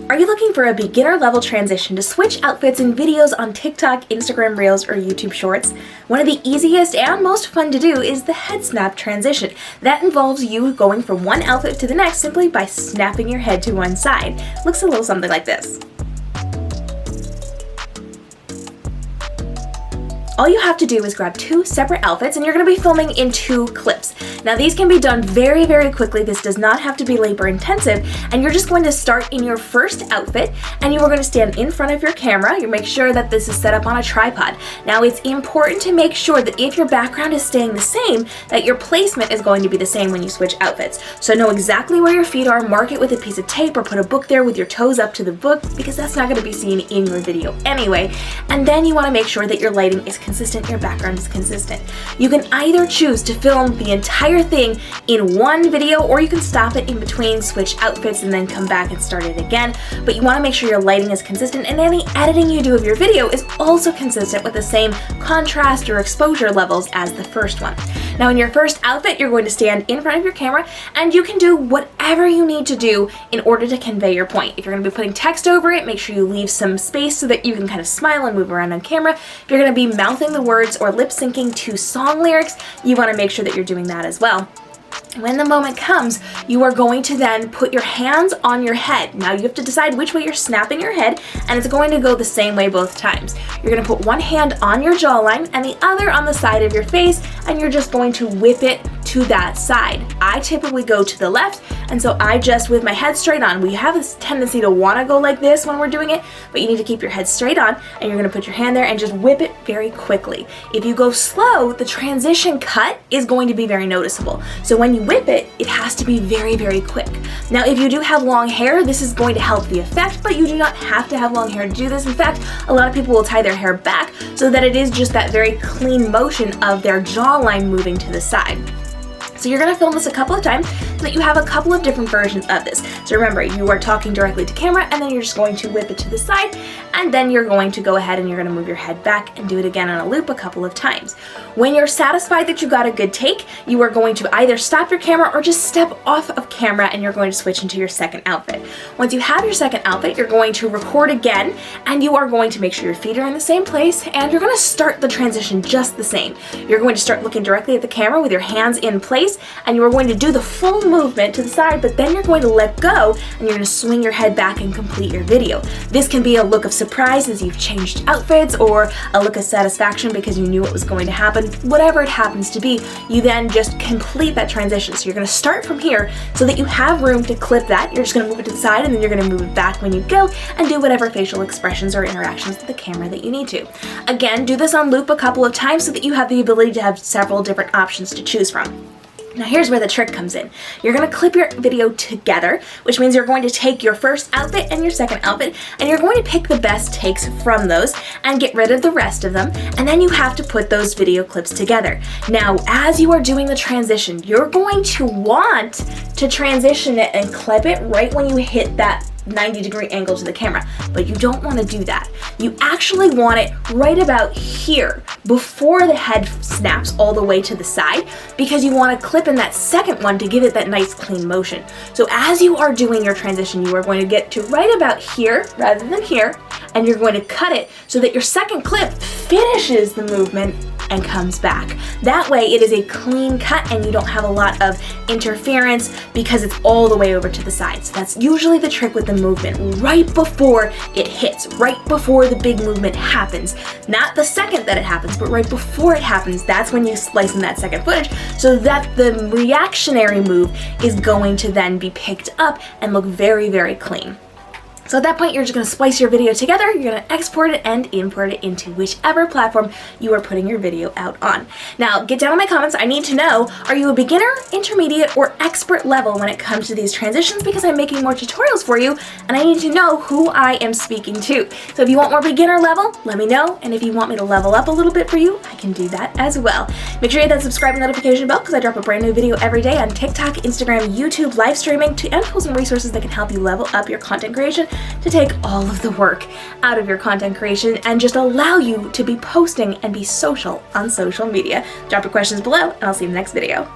Are you looking for a beginner level transition to switch outfits in videos on TikTok, Instagram Reels, or YouTube Shorts? One of the easiest and most fun to do is the head snap transition. That involves you going from one outfit to the next simply by snapping your head to one side. Looks a little something like this. All you have to do is grab two separate outfits and you're going to be filming in 2 clips. Now these can be done very, very quickly. This does not have to be labor intensive, and you're just going to start in your first outfit and you are going to stand in front of your camera. You make sure that this is set up on a tripod. Now it's important to make sure that if your background is staying the same, that your placement is going to be the same when you switch outfits. So know exactly where your feet are, mark it with a piece of tape or put a book there with your toes up to the book, because that's not going to be seen in your video anyway. And then you want to make sure that your lighting is consistent, your background is consistent. You can either choose to film the entire thing in one video, or you can stop it in between, switch outfits, and then come back and start it again. But you want to make sure your lighting is consistent, and any editing you do of your video is also consistent with the same contrast or exposure levels as the first one. Now in your first outfit, you're going to stand in front of your camera and you can do whatever you need to do in order to convey your point. If you're going to be putting text over it, make sure you leave some space so that you can kind of smile and move around on camera. If you're going to be mouthing the words or lip syncing to song lyrics, you want to make sure that you're doing that as well. When the moment comes, you are going to then put your hands on your head. Now you have to decide which way you're snapping your head, and it's going to go the same way both times. You're going to put one hand on your jawline and the other on the side of your face, and you're just going to whip it to that side. I typically go to the left, and so I just, with my head straight on, we have this tendency to want to go like this when we're doing it, but you need to keep your head straight on, and you're going to put your hand there and just whip it very quickly. If you go slow, the transition cut is going to be very noticeable. So when you whip it, it has to be very, very quick. Now, if you do have long hair, this is going to help the effect, but you do not have to have long hair to do this. In fact, a lot of people will tie their hair back so that it is just that very clean motion of their jawline moving to the side. So you're going to film this a couple of times so that you have a couple of different versions of this. So remember, you are talking directly to camera, and then you're just going to whip it to the side, and then you're going to go ahead and you're going to move your head back and do it again on a loop a couple of times. When you're satisfied that you got a good take, you are going to either stop your camera or just step off of camera, and you're going to switch into your second outfit. Once you have your second outfit, you're going to record again, and you are going to make sure your feet are in the same place, and you're going to start the transition just the same. You're going to start looking directly at the camera with your hands in place, and you are going to do the full movement to the side, but then you're going to let go and you're going to swing your head back and complete your video. This can be a look of surprise as you've changed outfits, or a look of satisfaction because you knew what was going to happen. Whatever it happens to be, you then just complete that transition. So you're going to start from here so that you have room to clip that. You're just going to move it to the side, and then you're going to move it back when you go and do whatever facial expressions or interactions with the camera that you need to. Again, do this on loop a couple of times so that you have the ability to have several different options to choose from. Now here's where the trick comes in. You're going to clip your video together, which means you're going to take your first outfit and your second outfit, and you're going to pick the best takes from those and get rid of the rest of them, and then you have to put those video clips together. Now, as you are doing the transition, you're going to want to transition it and clip it right when you hit that 90-degree angle to the camera, but you don't want to do that. You actually want it right about here before the head snaps all the way to the side, because you want to clip in that second one to give it that nice clean motion. So as you are doing your transition, you are going to get to right about here rather than here, and you're going to cut it so that your second clip finishes the movement and comes back. That way it is a clean cut and you don't have a lot of interference because it's all the way over to the side. So that's usually the trick with the movement, right before it hits, right before the big movement happens. Not the second that it happens, but right before it happens. That's when you slice in that second footage so that the reactionary move is going to then be picked up and look very, very clean. So at that point, you're just going to splice your video together, you're going to export it and import it into whichever platform you are putting your video out on. Now, get down in my comments. I need to know, are you a beginner, intermediate, or expert level when it comes to these transitions? Because I'm making more tutorials for you, and I need to know who I am speaking to. So if you want more beginner level, let me know, and if you want me to level up a little bit for you, I can do that as well. Make sure you hit that subscribe notification bell because I drop a brand new video every day on TikTok, Instagram, YouTube, live streaming, and tools and resources that can help you level up your content creation, to take all of the work out of your content creation and just allow you to be posting and be social on social media. Drop your questions below, and I'll see you in the next video.